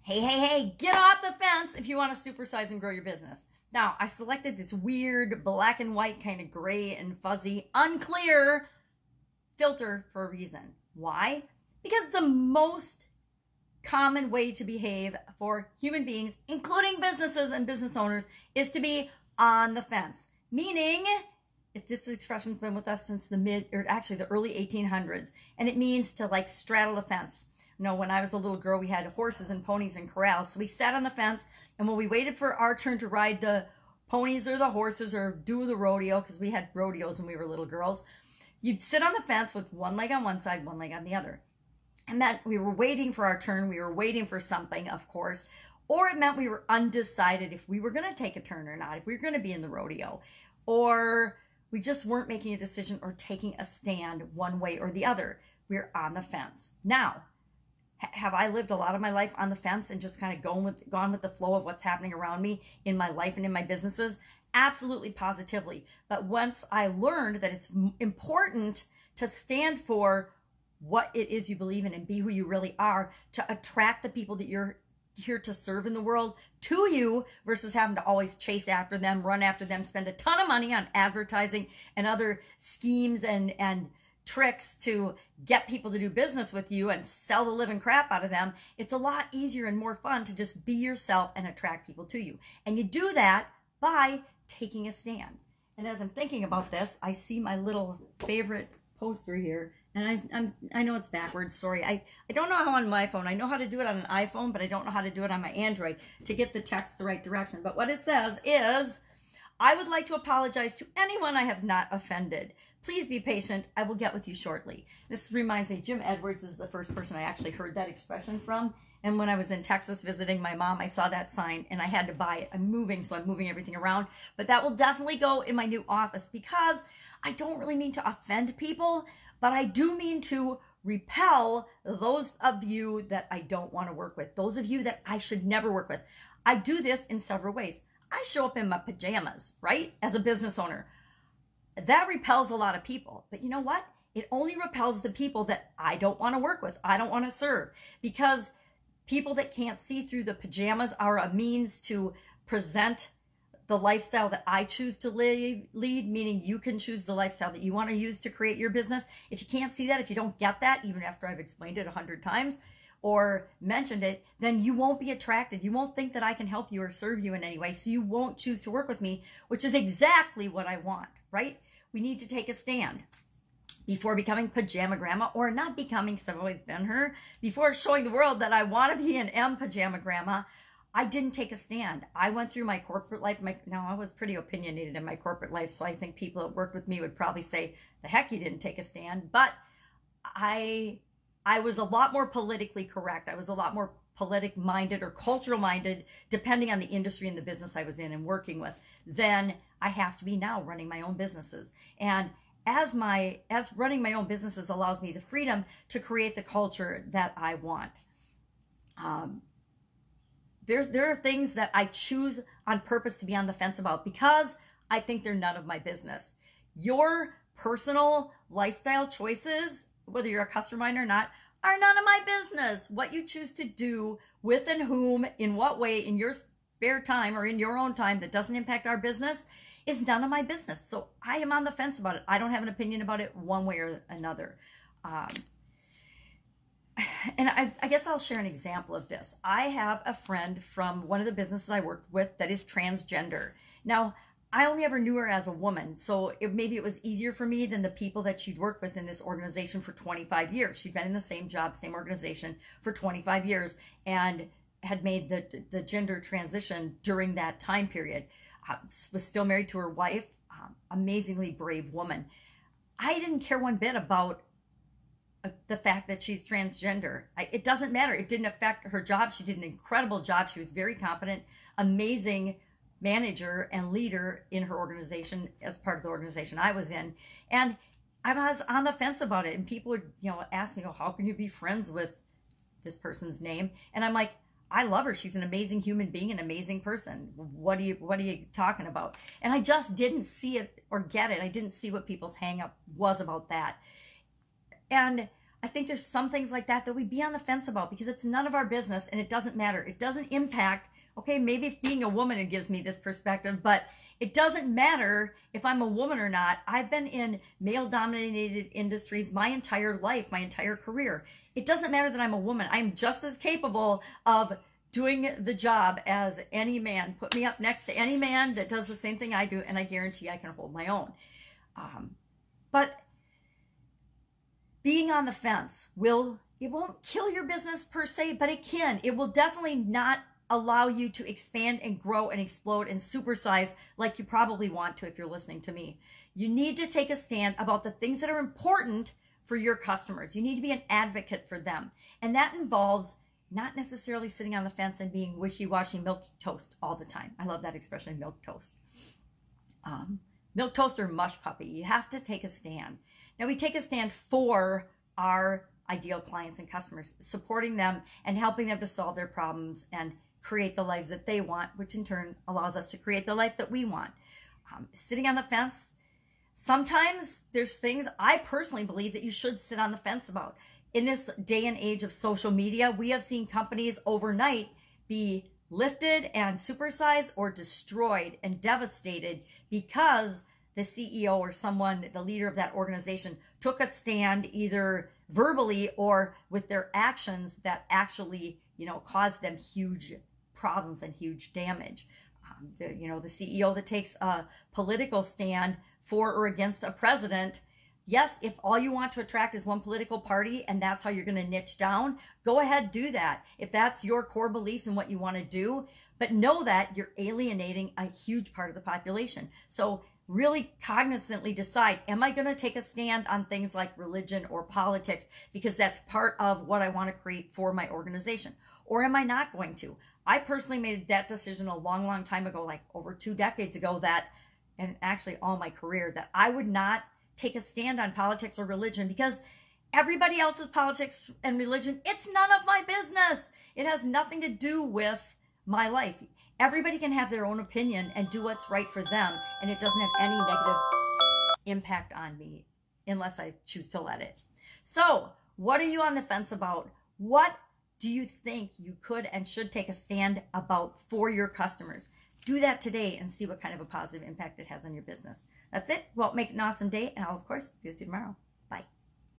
Hey, hey, hey, get off the fence if you want to supersize and grow your business. Now, I selected this weird black and white kind of gray and fuzzy, unclear filter for a reason. Why? Because it's the most common way to behave for human beings, including businesses and business owners, is to be on the fence. Meaning, this expression's been with us since the early 1800s, and it means to like straddle the fence. You know, when I was a little girl, we had horses and ponies and corrals. So we sat on the fence, and when we waited for our turn to ride the ponies or the horses or do the rodeo, because we had rodeos when we were little girls, you'd sit on the fence with one leg on one side, one leg on the other. And that we were waiting for our turn. We were waiting for something, of course. Or it meant we were undecided if we were going to take a turn or not, if we were going to be in the rodeo. Or we just weren't making a decision or taking a stand one way or the other. We were on the fence. Now, have I lived a lot of my life on the fence and just kind of gone with the flow of what's happening around me in my life and in my businesses? Absolutely, positively. But once I learned that it's important to stand for what it is you believe in and be who you really are, to attract the people that you're here to serve in the world to you, versus having to always chase after them, run after them, spend a ton of money on advertising and other schemes and tricks to get people to do business with you and sell the living crap out of them. It's a lot easier and more fun to just be yourself and attract people to you. And you do that by taking a stand. And as I'm thinking about this, I see my little favorite poster here. And I know it's backwards, sorry. I don't know how on my phone. I know how to do it on an iPhone, but I don't know how to do it on my Android to get the text the right direction. But what it says is, I would like to apologize to anyone I have not offended. Please be patient. I will get with you shortly. This reminds me, Jim Edwards is the first person I actually heard that expression from. And when I was in Texas visiting my mom, I saw that sign and I had to buy it. I'm moving, so I'm moving everything around. But that will definitely go in my new office, because I don't really mean to offend people, but I do mean to repel those of you that I don't want to work with, those of you that I should never work with. I do this in several ways. I show up in my pajamas, right? As a business owner. That repels a lot of people. But you know what? It only repels the people that I don't want to work with. I don't want to serve. Because people that can't see through the pajamas are a means to present the lifestyle that I choose to lead, meaning you can choose the lifestyle that you want to use to create your business. If you can't see that, if you don't get that, even after I've explained it 100 times or mentioned it, then you won't be attracted. You won't think that I can help you or serve you in any way. So you won't choose to work with me, which is exactly what I want, right? We need to take a stand before becoming pajama grandma, or not becoming, because I've always been her, before showing the world that I want to be an M pajama grandma. I didn't take a stand. I went through my corporate life. Now, I was pretty opinionated in my corporate life, so I think people that worked with me would probably say, the heck, you didn't take a stand. But I was a lot more politically correct. I was a lot more politic-minded or cultural-minded, depending on the industry and the business I was in and working with, than I have to be now running my own businesses. And as running my own businesses allows me the freedom to create the culture that I want. There are things that I choose on purpose to be on the fence about because I think they're none of my business. Your personal lifestyle choices, whether you're a customer or not, are none of my business. What you choose to do with and whom, in what way, in your spare time or in your own time that doesn't impact our business is none of my business. So I am on the fence about it. I don't have an opinion about it one way or another. And I guess I'll share an example of this. I have a friend from one of the businesses I worked with that is transgender. Now, I only ever knew her as a woman, so maybe it was easier for me than the people that she'd worked with in this organization for 25 years. She'd been in the same job, same organization for 25 years and had made the gender transition during that time period. Was still married to her wife, amazingly brave woman. I didn't care one bit about the fact that she's transgender. It doesn't matter. It didn't affect her job. She did an incredible job. She was very competent, amazing manager and leader in her organization as part of the organization I was in. And I was on the fence about it. And people would, ask me, oh, how can you be friends with this person's name? And I'm like, I love her. She's an amazing human being, an amazing person. What are you talking about? And I just didn't see it or get it. I didn't see what people's hang up was about that. And I think there's some things like that we be on the fence about because it's none of our business and it doesn't matter. It doesn't impact, okay, maybe if being a woman, it gives me this perspective, but it doesn't matter if I'm a woman or not. I've been in male-dominated industries my entire life, my entire career. It doesn't matter that I'm a woman. I'm just as capable of doing the job as any man. Put me up next to any man that does the same thing I do, and I guarantee I can hold my own. But being on the fence it won't kill your business per se, but it can. It will definitely not allow you to expand and grow and explode and supersize like you probably want to if you're listening to me. You need to take a stand about the things that are important for your customers. You need to be an advocate for them. And that involves not necessarily sitting on the fence and being wishy-washy milk toast all the time. I love that expression, milk toast. Milk toast or mush puppy. You have to take a stand. Now, we take a stand for our ideal clients and customers, supporting them and helping them to solve their problems and create the lives that they want, which in turn allows us to create the life that we want. Sitting on the fence, sometimes there's things I personally believe that you should sit on the fence about. In this day and age of social media, we have seen companies overnight be lifted and supersized or destroyed and devastated because the CEO or someone, the leader of that organization, took a stand either verbally or with their actions that actually, caused them huge problems and huge damage. The CEO that takes a political stand for or against a president. Yes, if all you want to attract is one political party and that's how you're going to niche down, go ahead, do that. If that's your core beliefs and what you want to do, but know that you're alienating a huge part of the population. So really cognizantly decide, am I going to take a stand on things like religion or politics because that's part of what I want to create for my organization? Or am I not going to? I personally made that decision a long, long time ago, like over 2 decades ago, and actually all my career, that I would not take a stand on politics or religion because everybody else's politics and religion, it's none of my business. It has nothing to do with my life. Everybody can have their own opinion and do what's right for them, and it doesn't have any negative impact on me unless I choose to let it. So, what are you on the fence about? What do you think you could and should take a stand about for your customers? Do that today and see what kind of a positive impact it has on your business. That's it. Well, make it an awesome day, and I'll, of course, see you tomorrow.